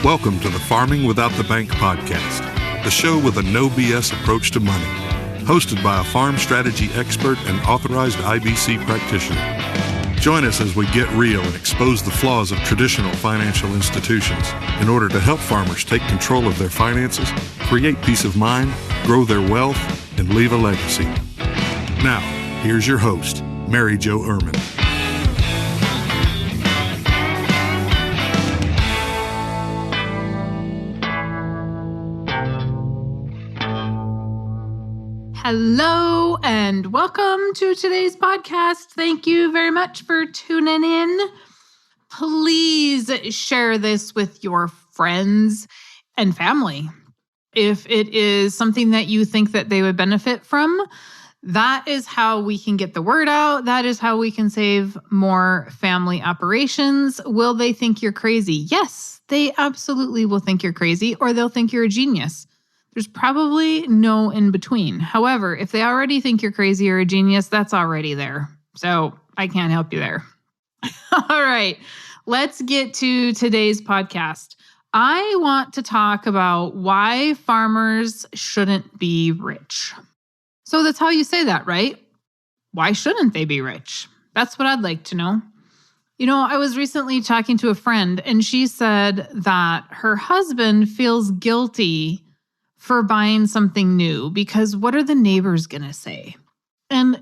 Welcome to the Farming Without the Bank podcast, the show with a no BS approach to money, hosted by a farm strategy expert and authorized IBC practitioner. Join us as we get real and expose the flaws of traditional financial institutions in order to help farmers take control of their finances, create peace of mind, grow their wealth, and leave a legacy. Now, here's your host, Mary Jo Irmen. Hello and welcome to today's podcast. Thank you very much for tuning in. Please share this with your friends and family. If it is something that you think that they would benefit from, that is how we can get the word out. That is how we can save more family operations. Will they think you're crazy? Yes, they absolutely will think you're crazy, or they'll think you're a genius. There's probably no in between. However, if they already think you're crazy or a genius, that's already there. So I can't help you there. All right, let's get to today's podcast. I want to talk about why farmers shouldn't be rich. So that's how you say that, right? Why shouldn't they be rich? That's what I'd like to know. You know, I was recently talking to a friend, and she said that her husband feels guilty for buying something new because what are the neighbors going to say? And,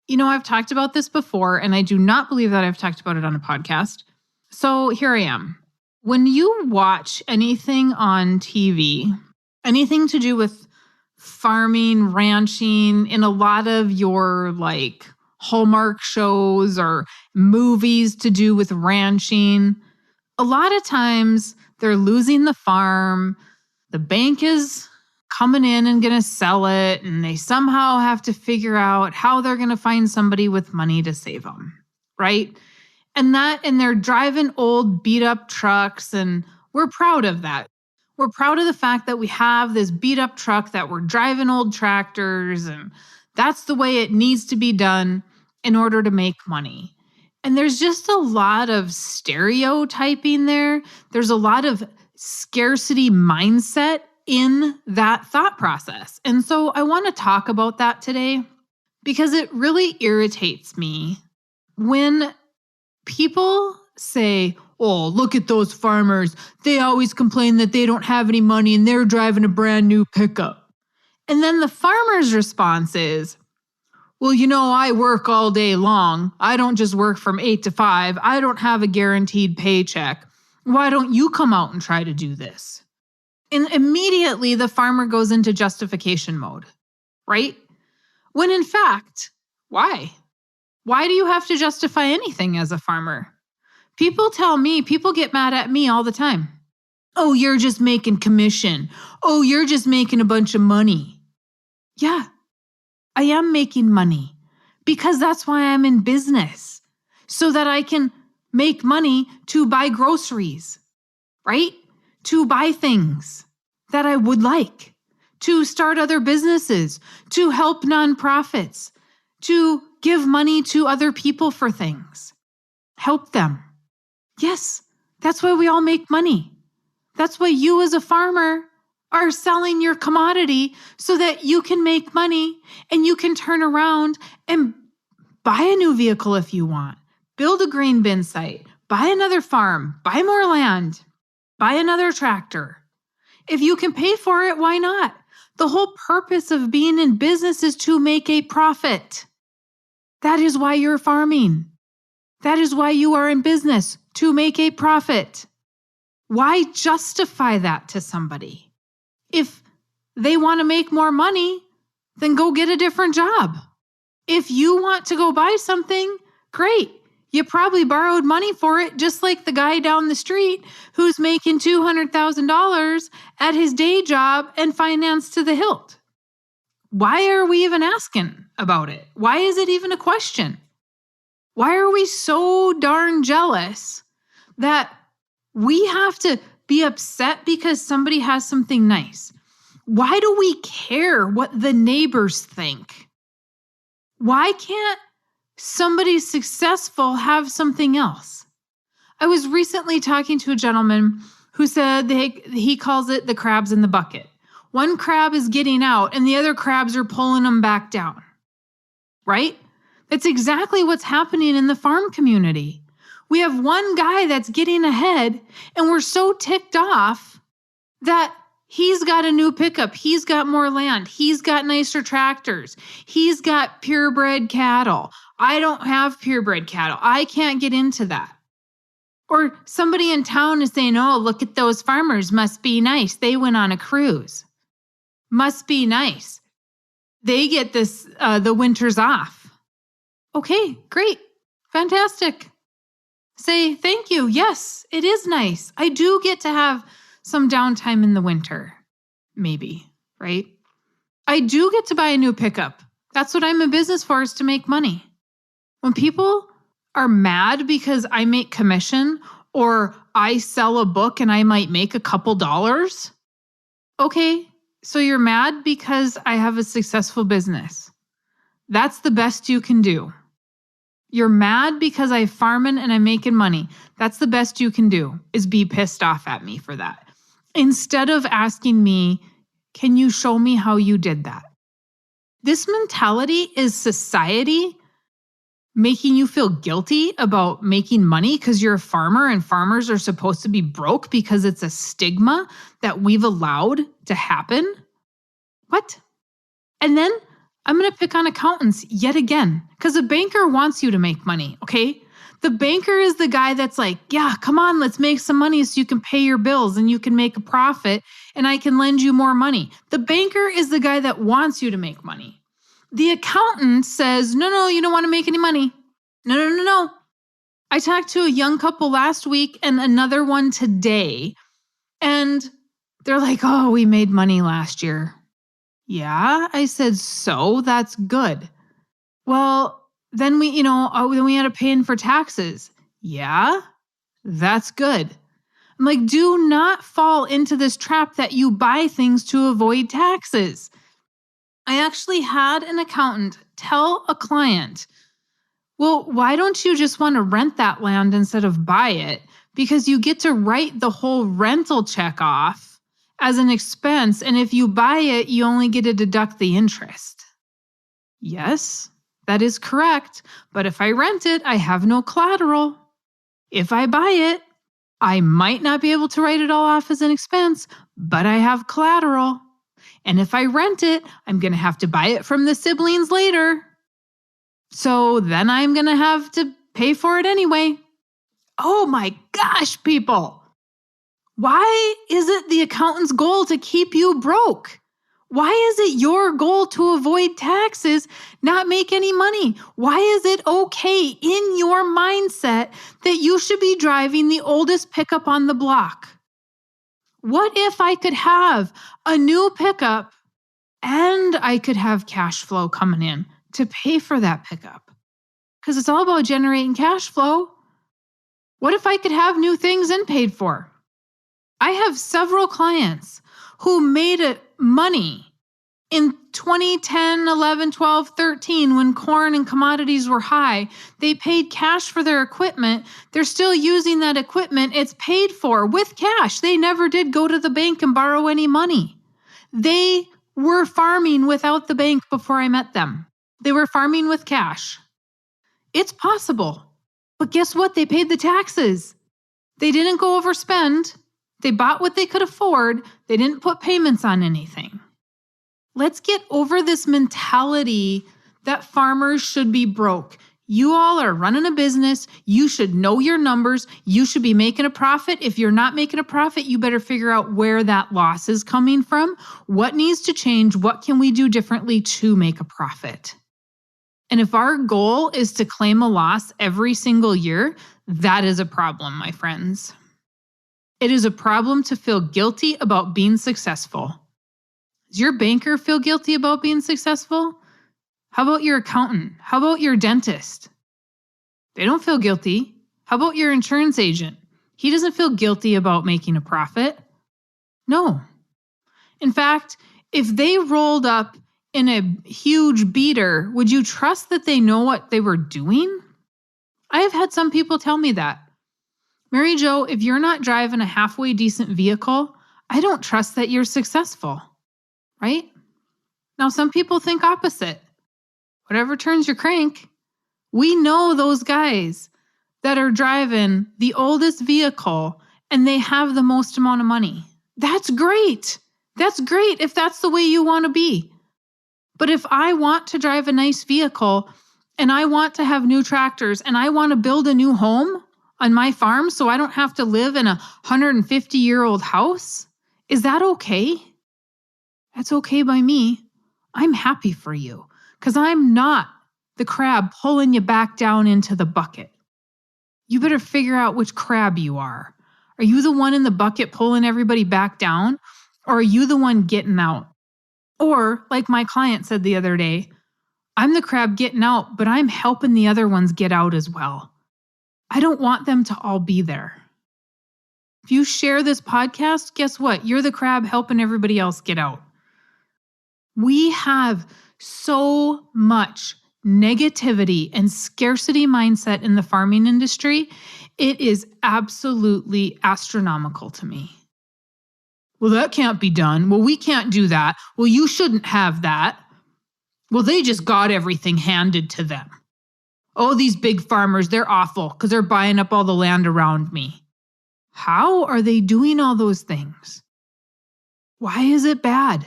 you know, I've talked about this before, and I do not believe that I've talked about it on a podcast. So here I am. When you watch anything on TV, anything to do with farming, ranching, in a lot of your like Hallmark shows or movies to do with ranching, a lot of times they're losing the farm. The bank is coming in and going to sell it, and they somehow have to figure out how they're going to find somebody with money to save them, right? And they're driving old beat up trucks, and we're proud of that. We're proud of the fact that we have this beat up truck, that we're driving old tractors, and that's the way it needs to be done in order to make money. And there's just a lot of stereotyping there. There's a lot of scarcity mindset in that thought process. And so I want to talk about that today because it really irritates me when people say, oh, look at those farmers. They always complain that they don't have any money and they're driving a brand new pickup. And then the farmer's response is, well, you know, I work all day long. I don't just work from 8 to 5. I don't have a guaranteed paycheck. Why don't you come out and try to do this? And immediately the farmer goes into justification mode, right? When in fact, why? Why do you have to justify anything as a farmer? People get mad at me all the time. Oh, you're just making commission. Oh, you're just making a bunch of money. Yeah, I am making money because that's why I'm in business, so that I can make money to buy groceries, right? To buy things that I would like, to start other businesses, to help nonprofits, to give money to other people for things, help them. Yes, that's why we all make money. That's why you as a farmer are selling your commodity so that you can make money and you can turn around and buy a new vehicle if you want, build a grain bin site, buy another farm, buy more land, buy another tractor. If you can pay for it, why not? The whole purpose of being in business is to make a profit. That is why you're farming. That is why you are in business, to make a profit. Why justify that to somebody? If they want to make more money, then go get a different job. If you want to go buy something, great. You probably borrowed money for it, just like the guy down the street who's making $200,000 at his day job and financed to the hilt. Why are we even asking about it? Why is it even a question? Why are we so darn jealous that we have to be upset because somebody has something nice? Why do we care what the neighbors think? Why can't somebody successful have something else? I was recently talking to a gentleman who said he calls it the crabs in the bucket. One crab is getting out and the other crabs are pulling them back down, right? That's exactly what's happening in the farm community. We have one guy that's getting ahead and we're so ticked off that he's got a new pickup. He's got more land. He's got nicer tractors. He's got purebred cattle. I don't have purebred cattle. I can't get into that. Or somebody in town is saying, oh, look at those farmers. Must be nice. They went on a cruise. Must be nice. They get the winters off. Okay, great. Fantastic. Say thank you. Yes, it is nice. I do get to have some downtime in the winter. Maybe, right? I do get to buy a new pickup. That's what I'm in business for, is to make money. When people are mad because I make commission or I sell a book and I might make a couple dollars, okay, so you're mad because I have a successful business. That's the best you can do. You're mad because I'm farming and I'm making money. That's the best you can do, is be pissed off at me for that. Instead of asking me, can you show me how you did that? This mentality is society making you feel guilty about making money because you're a farmer and farmers are supposed to be broke because it's a stigma that we've allowed to happen. What? And then I'm going to pick on accountants yet again, because a banker wants you to make money, okay? The banker is the guy that's like, yeah, come on, let's make some money so you can pay your bills and you can make a profit and I can lend you more money. The banker is the guy that wants you to make money. The accountant says, no, you don't want to make any money. No. I talked to a young couple last week and another one today, and they're like, oh, we made money last year. Yeah, I said, so that's good. Well, then we had to pay in for taxes. Yeah, that's good. I'm like, do not fall into this trap that you buy things to avoid taxes. I actually had an accountant tell a client, well, why don't you just want to rent that land instead of buy it? Because you get to write the whole rental check off as an expense, and if you buy it, you only get to deduct the interest. Yes, that is correct, but if I rent it, I have no collateral. If I buy it, I might not be able to write it all off as an expense, but I have collateral. And if I rent it, I'm going to have to buy it from the siblings later. So then I'm going to have to pay for it anyway. Oh my gosh, people. Why is it the accountant's goal to keep you broke? Why is it your goal to avoid taxes, not make any money? Why is it okay in your mindset that you should be driving the oldest pickup on the block? What if I could have a new pickup and I could have cash flow coming in to pay for that pickup? Because it's all about generating cash flow. What if I could have new things and paid for? I have several clients who made money in 2010, 11, 12, 13, when corn and commodities were high. They paid cash for their equipment. They're still using that equipment. It's paid for with cash. They never did go to the bank and borrow any money. They were farming without the bank before I met them. They were farming with cash. It's possible. But guess what? They paid the taxes. They didn't go overspend. They bought what they could afford. They didn't put payments on anything. Let's get over this mentality that farmers should be broke. You all are running a business. You should know your numbers. You should be making a profit. If you're not making a profit, you better figure out where that loss is coming from. What needs to change? What can we do differently to make a profit? And if our goal is to claim a loss every single year, that is a problem, my friends. It is a problem to feel guilty about being successful. Does your banker feel guilty about being successful? How about your accountant? How about your dentist? They don't feel guilty. How about your insurance agent? He doesn't feel guilty about making a profit. No. In fact, if they rolled up in a huge beater, would you trust that they know what they were doing? I have had some people tell me that. Mary Jo, if you're not driving a halfway decent vehicle, I don't trust that you're successful, right? Now, some people think opposite. Whatever turns your crank. We know those guys that are driving the oldest vehicle and they have the most amount of money. That's great. That's great if that's the way you want to be. But if I want to drive a nice vehicle and I want to have new tractors and I want to build a new home on my farm so I don't have to live in a 150-year-old house, is that okay? That's okay by me. I'm happy for you because I'm not the crab pulling you back down into the bucket. You better figure out which crab you are. Are you the one in the bucket pulling everybody back down, or are you the one getting out? Or, like my client said the other day, I'm the crab getting out, but I'm helping the other ones get out as well. I don't want them to all be there. If you share this podcast, guess what? You're the crab helping everybody else get out. We have so much negativity and scarcity mindset in the farming industry. It is absolutely astronomical to me. Well, that can't be done. Well, we can't do that. Well, you shouldn't have that. Well, they just got everything handed to them. Oh, these big farmers, they're awful because they're buying up all the land around me. How are they doing all those things? Why is it bad?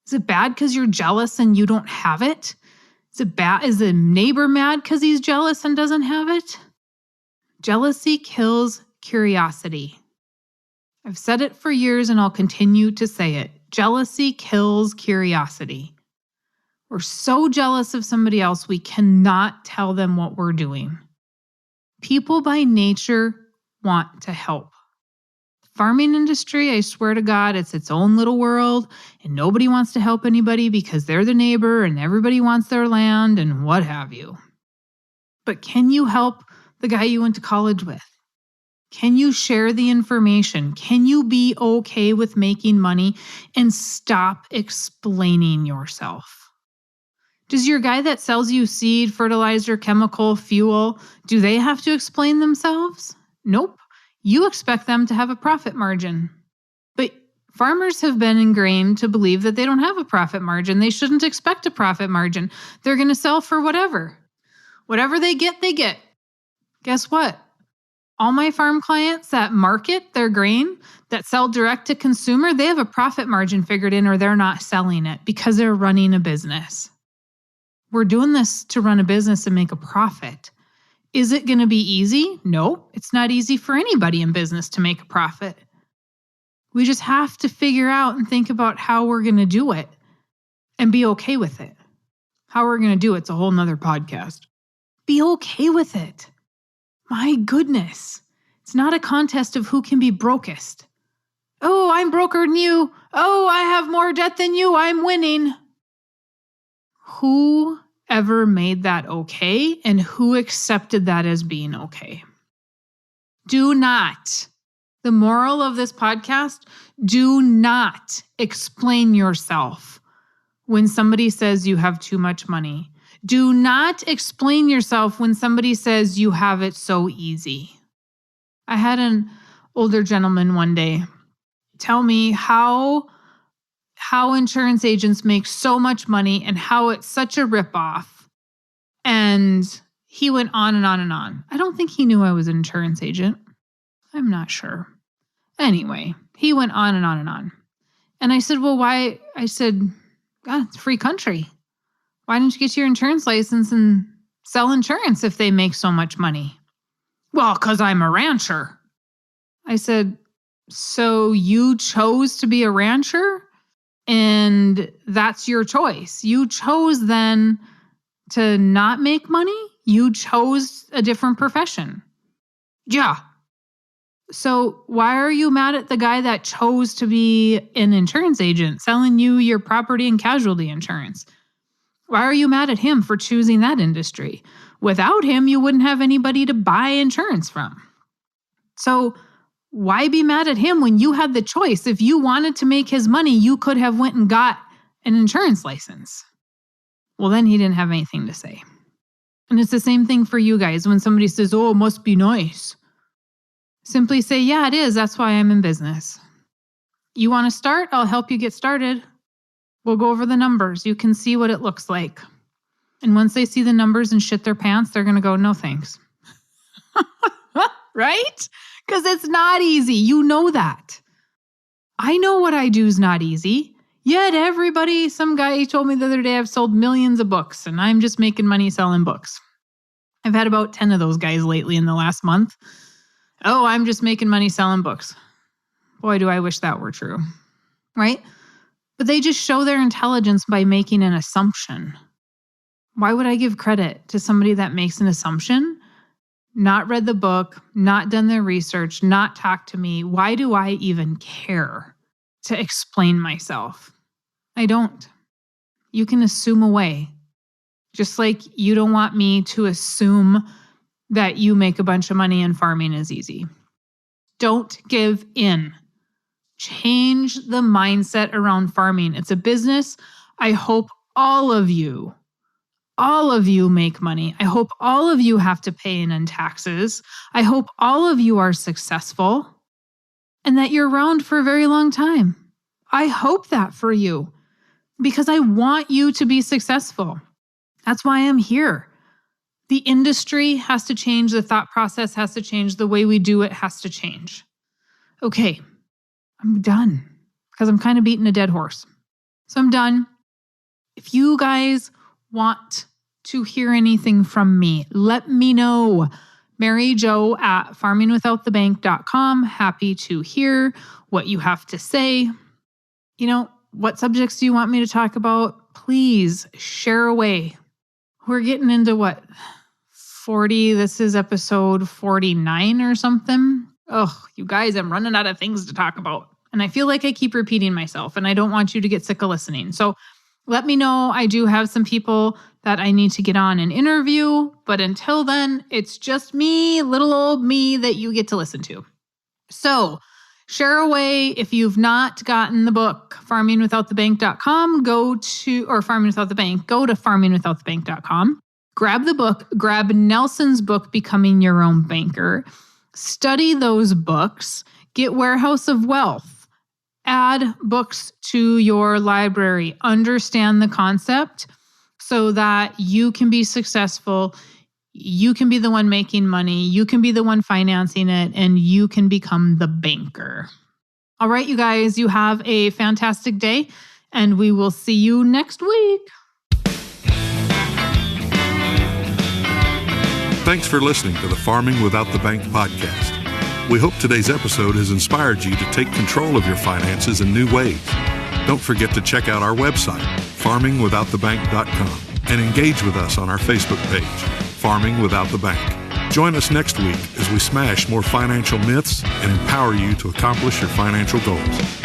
Is it bad because you're jealous and you don't have it? Is it bad? Is the neighbor mad because he's jealous and doesn't have it? Jealousy kills curiosity. I've said it for years and I'll continue to say it. Jealousy kills curiosity. We're so jealous of somebody else, we cannot tell them what we're doing. People by nature want to help. Farming industry, I swear to God, it's its own little world and nobody wants to help anybody because they're the neighbor and everybody wants their land and what have you. But can you help the guy you went to college with? Can you share the information? Can you be okay with making money and stop explaining yourself? Does your guy that sells you seed, fertilizer, chemical, fuel, do they have to explain themselves? Nope. You expect them to have a profit margin. But farmers have been ingrained to believe that they don't have a profit margin. They shouldn't expect a profit margin. They're going to sell for whatever. Whatever they get, they get. Guess what? All my farm clients that market their grain, that sell direct to consumer, they have a profit margin figured in or they're not selling it because they're running a business. We're doing this to run a business and make a profit. Is it going to be easy? No, it's not easy for anybody in business to make a profit. We just have to figure out and think about how we're going to do it and be okay with it. How we're going to do it's a whole nother podcast. Be okay with it. My goodness. It's not a contest of who can be brokest. Oh, I'm broker than you. Oh, I have more debt than you. I'm winning. Who ever made that okay and who accepted that as being okay? Do not. The moral of this podcast, do not explain yourself when somebody says you have too much money. Do not explain yourself when somebody says you have it so easy. I had an older gentleman one day tell me how insurance agents make so much money and how it's such a ripoff. And he went on and on and on. I don't think he knew I was an insurance agent. I'm not sure. Anyway, he went on and on and on. And I said, well, why? I said, God, it's a free country. Why don't you get your insurance license and sell insurance if they make so much money? Well, because I'm a rancher. I said, so you chose to be a rancher? And that's your choice. You chose then to not make money? You chose a different profession. Yeah. So why are you mad at the guy that chose to be an insurance agent selling you your property and casualty insurance? Why are you mad at him for choosing that industry? Without him, you wouldn't have anybody to buy insurance from. So why be mad at him when you had the choice? If you wanted to make his money, you could have went and got an insurance license. Well, then he didn't have anything to say. And it's the same thing for you guys. When somebody says, oh, it must be nice. Simply say, yeah, it is. That's why I'm in business. You want to start? I'll help you get started. We'll go over the numbers. You can see what it looks like. And once they see the numbers and shit their pants, they're going to go, no thanks. Right? Because it's not easy. You know that. I know what I do is not easy. Yet some guy told me the other day I've sold millions of books and I'm just making money selling books. I've had about 10 of those guys lately in the last month. Oh, I'm just making money selling books. Boy, do I wish that were true. Right? But they just show their intelligence by making an assumption. Why would I give credit to somebody that makes an assumption? Not read the book, not done their research, not talked to me. Why do I even care to explain myself? I don't. You can assume away. Just like you don't want me to assume that you make a bunch of money and farming is easy. Don't give in. Change the mindset around farming. It's a business. I hope all of you make money. I hope all of you have to pay in taxes. I hope all of you are successful and that you're around for a very long time. I hope that for you because I want you to be successful. That's why I'm here. The industry has to change. The thought process has to change. The way we do it has to change. Okay, I'm done because I'm kind of beating a dead horse. So I'm done. If you guys want to hear anything from me, let me know. Mary Jo at farmingwithoutthebank.com. Happy to hear what you have to say. What subjects do you want me to talk about? Please share away. We're getting into 40? This is episode 49 or something. Oh, you guys, I'm running out of things to talk about. And I feel like I keep repeating myself and I don't want you to get sick of listening. So let me know. I do have some people that I need to get on and interview. But until then, it's just me, little old me that you get to listen to. So share away. If you've not gotten the book, farmingwithoutthebank.com, go to farmingwithoutthebank.com. Grab the book, grab Nelson's book, Becoming Your Own Banker. Study those books, get Warehouse of Wealth. Add books to your library. Understand the concept so that you can be successful. You can be the one making money. You can be the one financing it, and you can become the banker. All right, you guys, you have a fantastic day, and we will see you next week. Thanks for listening to the Farming Without the Bank podcast. We hope today's episode has inspired you to take control of your finances in new ways. Don't forget to check out our website, farmingwithoutthebank.com, and engage with us on our Facebook page, Farming Without the Bank. Join us next week as we smash more financial myths and empower you to accomplish your financial goals.